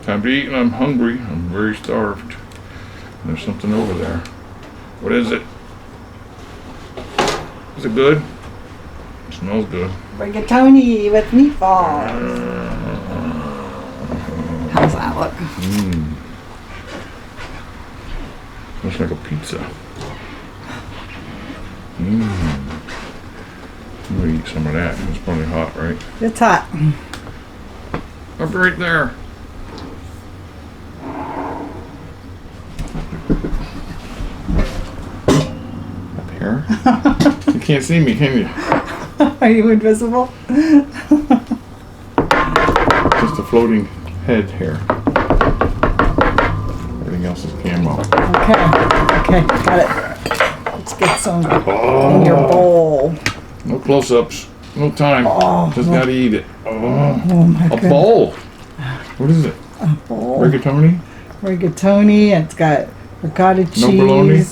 Time to eat and I'm hungry. I'm very starved. There's something over there. What is it? Is it good? It smells good. Rigatoni with meatballs. How's that look? Looks like a pizza. I'm gonna eat some of that. It's probably hot, right? It's hot. Up right there. Up here? You can't see me, can you? Are you invisible? Just a floating head here. Everything else is camo. Okay, got it. Let's get some in your bowl. No close-ups. No time. Just gotta eat it. My A goodness. bowl. What is it? A bowl. Rigatoni? Rigatoni. It's got ricotta cheese. No bologna?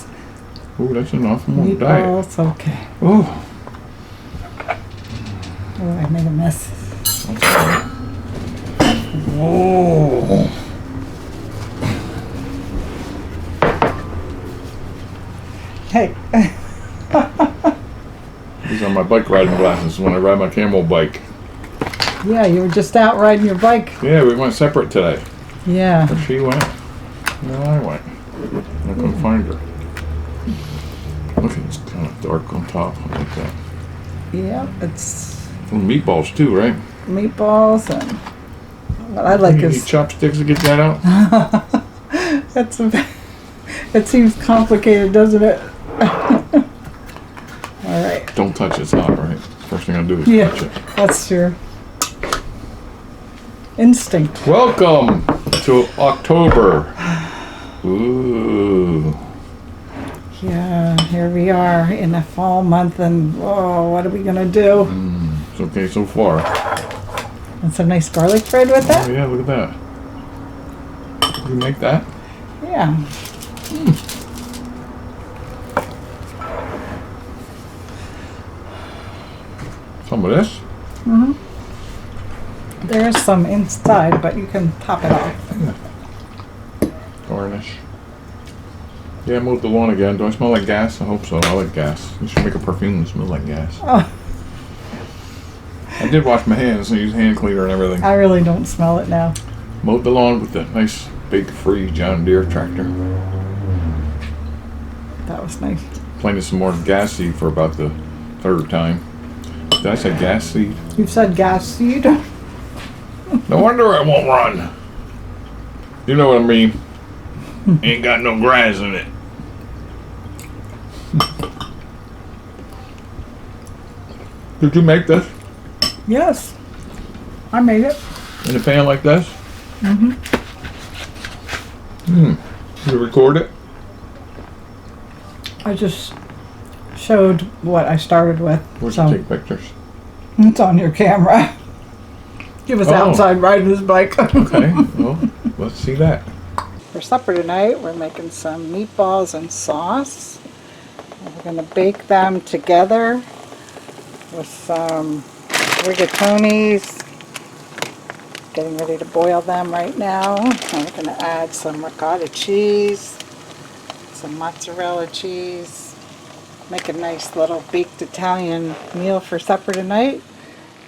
Ooh, that's enough. I'm on a diet. Meatballs. Okay. Oh, Oh, I made a mess. that's all right. Whoa. Hey. These are my bike riding glasses when I ride my camel bike. Yeah, you were just out riding your bike. Yeah, we went separate today. Yeah. Where she went, where I went. I couldn't find her. Look, it's kind of dark on top. I like that. Yeah, it's And meatballs too, right? meatballs and what I like You need is chopsticks to get that out? that's it seems complicated, doesn't it? All right. Don't touch it, it's hot, right? First thing I do is Yeah, touch it. that's your instinct. Welcome to October. Ooh. Yeah, here we are in the fall month, and what are we gonna do? It's okay so far. And some nice garlic bread with Oh it. yeah, look at that. Did you make that? Yeah. Some of this? There is some inside, but you can top it off. Garnish. Yeah, I mowed the lawn again. Do I smell like gas? I hope so. I like gas. You should make a perfume that smells like gas. Oh, I did wash my hands and use hand cleaner and everything. I really don't smell it now. Mowed the lawn with the nice big free John Deere tractor. That was nice. Planted some more gas seed for about the third time. Did I say gas seed? You've said gas seed. No wonder it won't run. You know what I mean? Ain't got no grass in it. Did you make this Yes, I made it. in a pan like this? Did you record it? I just showed what I started with. Where'd So you take pictures? it's on your camera. He was Oh. outside riding his bike. Okay, well, let's see that. For supper tonight, we're making some meatballs and sauce. And we're going to bake them together with some rigatonis. Getting ready to boil them right now. And we're going to add some ricotta cheese, some mozzarella cheese. Make a nice little baked Italian meal for supper tonight.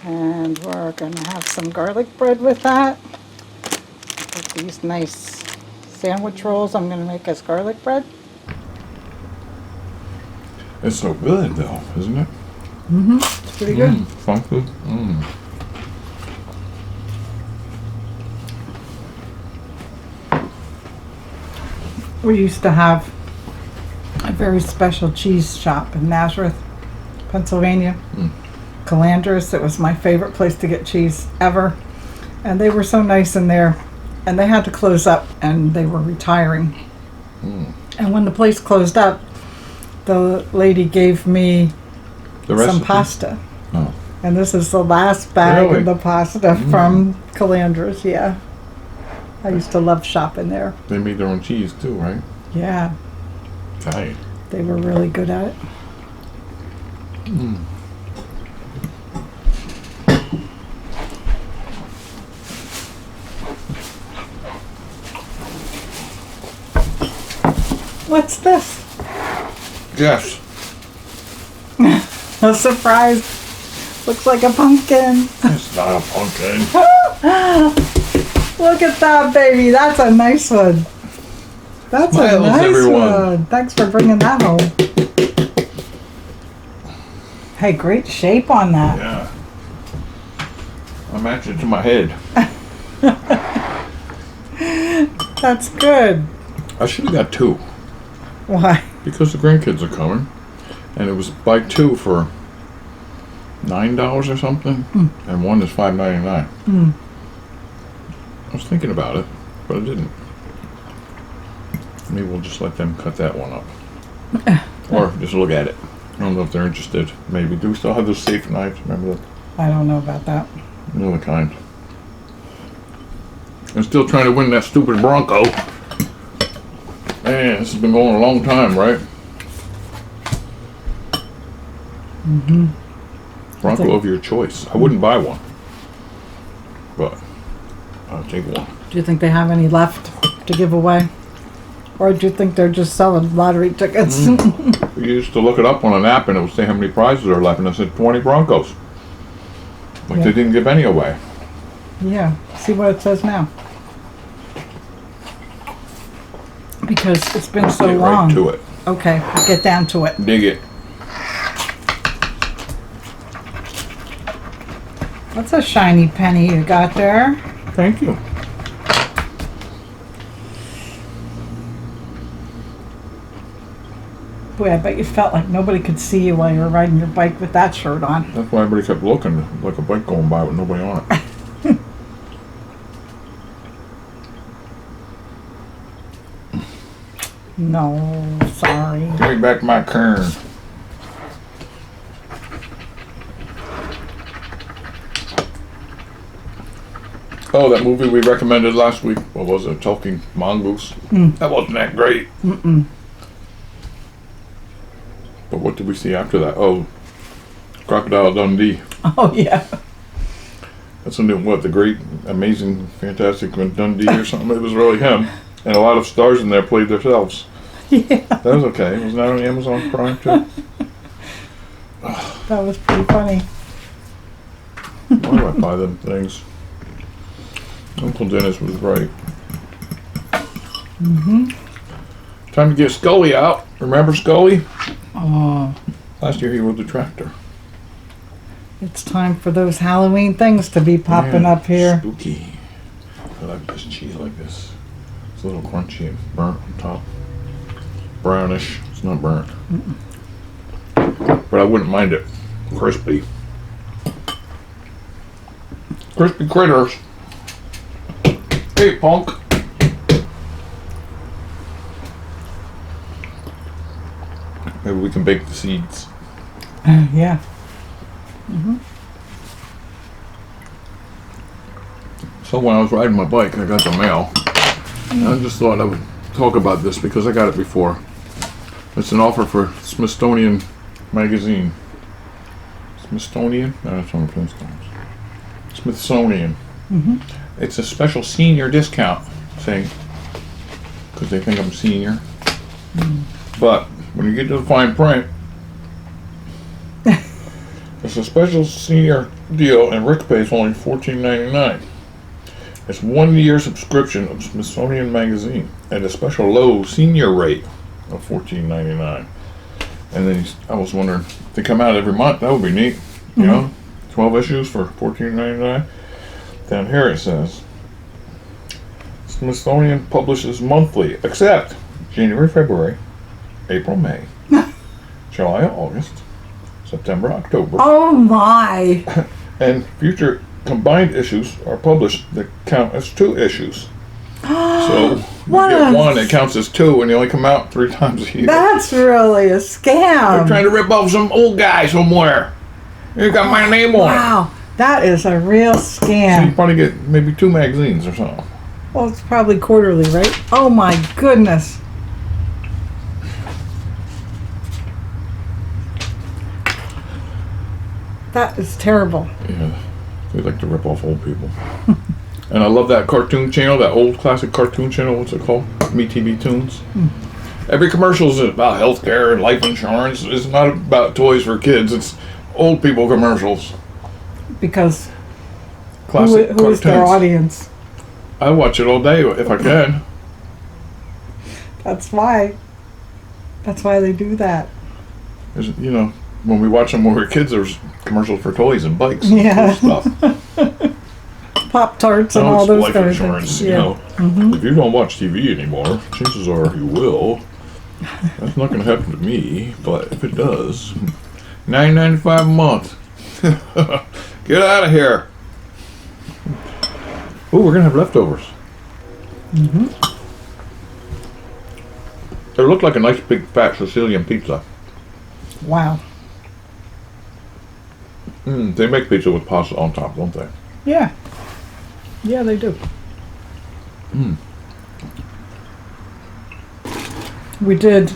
And we're going to have some garlic bread with that. With these nice sandwich rolls I'm going to make as garlic bread. It's so good though, isn't it? It's pretty good. Funky. We used to have a very special cheese shop in Nazareth, Pennsylvania. Calandras. It was my favorite place to get cheese ever. And they were so nice in there. And they had to close up and they were retiring. And when the place closed up, the lady gave me The some recipe? pasta. Oh. And this is the last bag Really? of the pasta from Calandras, yeah. I used to love shopping there. They made their own cheese too, right? Yeah, Italian. they were really good at it. What's this? Yes. A surprise. Looks like a pumpkin. It's not a pumpkin. Look at that, baby. That's a nice one. That's Smiles, a nice everyone. one. Thanks for bringing that home. Hey, great shape on that. Yeah. I match it to my head. That's good. I should have got 2 Why? because the grandkids are coming, and it was buy 2 for $9 or something, and one is $5.99. I was thinking about it, but I didn't. Maybe we'll just let them cut that one up, or just look at it. I don't know if they're interested. Maybe. Do we still have those safe knives? Remember I don't know about that. the other kind? I'm still trying to win that stupid Bronco. Man, this has been going a long time, right? Mm-hmm. Bronco of your choice. I wouldn't buy one, but I'll take one. Do you think they have any left to give away? Or do you think they're just selling lottery tickets? We used to look it up on an app, and it would say how many prizes are left, and it said 20 Broncos. Like Yeah. they didn't give any away. Yeah. See what it says now. Because it's been so Get long. right to it. Okay, we'll get down to it. Dig it. That's a shiny penny you got there. Thank you. Boy, I bet you felt like nobody could see you while you were riding your bike with that shirt on. That's why everybody kept looking, like a bike going by with nobody on it. No, sorry. Give me back my kern. Oh, that movie we recommended last week. What was it? Talking Mongoose. That wasn't that great. But what did we see after that? Oh, Crocodile Dundee. Oh, yeah. That's the great, amazing, fantastic Dundee or something. It was really him. And a lot of stars in there played themselves. Yeah. That was okay. Wasn't that on Amazon Prime too? That was pretty funny. Why do I buy them things? Uncle Dennis was right. Time to get Scully out. Remember Scully? Oh, Last year he rode the tractor. it's time for those Halloween things to be popping Man, up here. Spooky. I like this cheese like this. It's a little crunchy and burnt on top. Brownish. It's not burnt. But I wouldn't mind it. Crispy. Crispy critters. Hey, punk. Maybe we can bake the seeds. Yeah. So when I was riding my bike, I got the mail. And I just thought I would talk about this because I got it before. It's an offer for Smithsonian magazine. Smithsonian? No, that's one of Flintstones. Smithsonian. It's a special senior discount, saying, because they think I'm senior. But when you get to the fine print, it's a special senior deal, and Rick pays only $14.99. It's 1 year subscription of Smithsonian magazine at a special low senior rate of $14.99. And then I was wondering, if they come out every month, that would be neat. You know, 12 issues for $14.99. Down here it says, Smithsonian publishes monthly, except January, February, April, May, July, August, September, October, Oh, my. and future combined issues are published that count as 2 issues. So you What get a- one, it counts as 2, and they only come out 3 times a year. That's really a They're scam. trying to rip off some old guy somewhere. You got my name on it. Wow. That is a real So you scam. probably get maybe 2 magazines or something. Well, it's probably quarterly, right? Oh, my goodness. That is terrible. Yeah, they like to rip off old people. And I love that cartoon channel, that old classic cartoon channel. What's it called? MeTV Toons. Every commercial is about healthcare and life insurance. It's not about toys for kids. It's old people commercials. Because Classic who is their cartoons. audience? I watch it all day if I can. That's why. That's why they do that. You know, when we watch them when we were kids, there's commercials for toys and bikes and Yeah. cool stuff. Pop-Tarts and Now all it's those life kind of insurance, things. you Yeah. know. If you don't watch TV anymore, chances are you will. That's not going to happen to me, but if it does, $9.95 a month. Get out of here. Oh, we're going to have leftovers. It looked like a nice big fat Sicilian pizza. Wow. They make pizza with pasta on top, don't they? Yeah. Yeah, they do. We did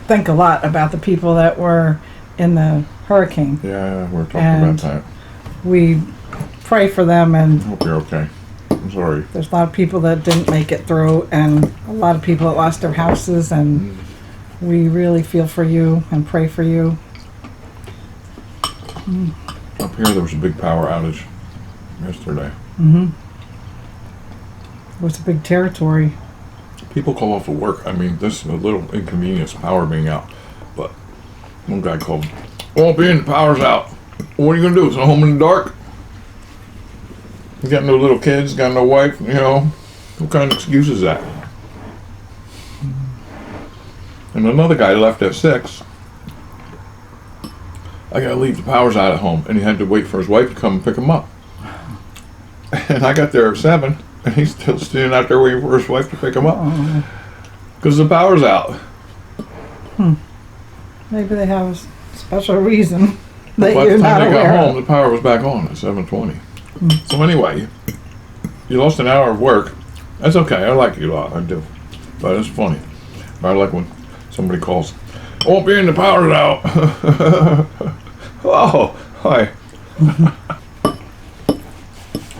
think a lot about the people that were in the hurricane. Yeah, we're talking And- about that. We pray for them, and Hope you're okay. I'm sorry. there's a lot of people that didn't make it through, and a lot of people that lost their houses, and we really feel for you and pray for you. Up here, there was a big power outage yesterday. It was a big territory. People call off of work. I mean, this is a little inconvenience, power being out. But one guy called, "Won't be in, the power's out. What are you going to do? Is it home in the dark? You got no little kids, got no wife, you know? What kind of excuse is that?" And another guy left at 6. I got to leave, the power's out at home. And he had to wait for his wife to come and pick him up. And I got there at 7. And he's still standing out there waiting for his wife to pick him up. Because the power's out. Maybe they have a special reason that By you're the time not they got aware home, of. the power was back on at 7:20. So anyway, you lost an hour of work. That's okay. I like you a lot. I do. But it's funny. I like when somebody calls, "Won't be in, the power's out." Oh, hi.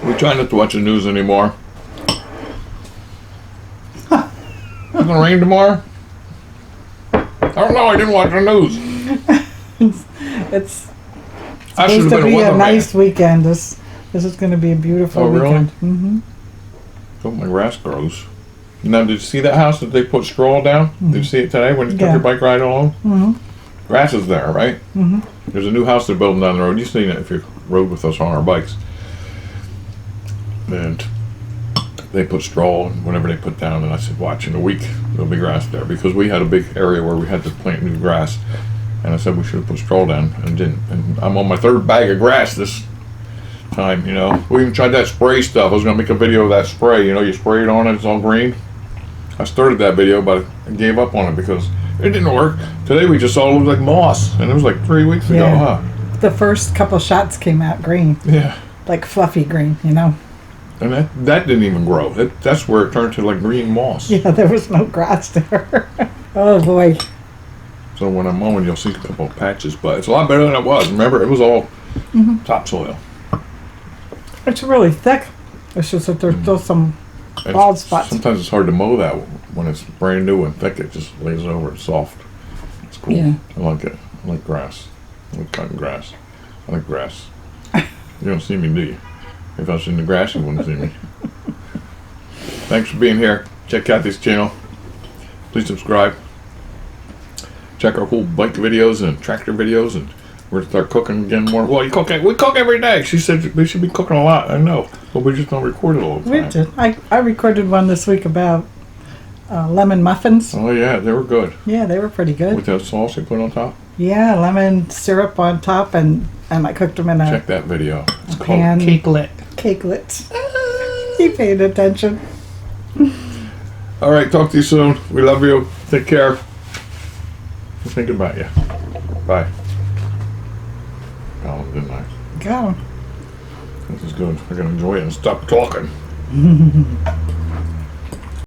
We try not to watch the news anymore. It's gonna rain tomorrow? I don't know. I didn't watch the news. It's I should have supposed to been a be a weatherman. nice weekend. This is going to be a beautiful Oh, really? weekend. Mm-hmm. Hope my grass grows. Now, did you see that house that they put straw down? Did you see it today when you took Yeah. your bike ride along? Mm-hmm. Grass is there, right? Mm-hmm. There's a new house they're building down the road. You've seen it if you rode with us on our bikes. And they put straw and whatever they put down, and I said, watch, in a week there'll be grass there. Because we had a big area where we had to plant new grass. And I said we should have put straw down and didn't. And I'm on my 3rd bag of grass this time, you know. We even tried that spray stuff. I was going to make a video of that spray. You know, you spray it on it, it's all green. I started that video, but I gave up on it because it didn't work. Today we just saw it looked like moss. And it was like 3 weeks ago, Yeah. huh? The first couple shots came out green, Yeah. like fluffy green, you know. And that didn't even grow. That's where it turned to like green moss. Yeah, there was no grass there. Oh boy. So when I'm mowing, you'll see a couple of patches, but it's a lot better than it was. Remember, it was all topsoil. It's really thick. It's just that there's still some And bald spots. Sometimes it's hard to mow that when it's brand new and thick. It just lays over. It's soft. It's cool. Yeah. I like it. I like grass. I like cutting grass. I like grass. You don't see me, do you? If I was in the grass, you wouldn't see me. Thanks for being here. Check out this channel. Please subscribe. Check our cool bike videos and tractor videos, and we're gonna start cooking again more. Well, we cook every day. She said we should be cooking a lot. I know, but we just don't record it all the We time. did. I recorded one this week about lemon muffins. Oh yeah, they were good Yeah, they were pretty good. with that sauce they put on top. Yeah, lemon syrup on top, and I cooked them in a Check that video. It's called pan. Cakelet. cakelets. He paid attention. All right, talk to you soon. We love you. Take care. We're thinking about you. Bye. Oh, didn't I? Got him. This is good. We're gonna enjoy it and stop talking.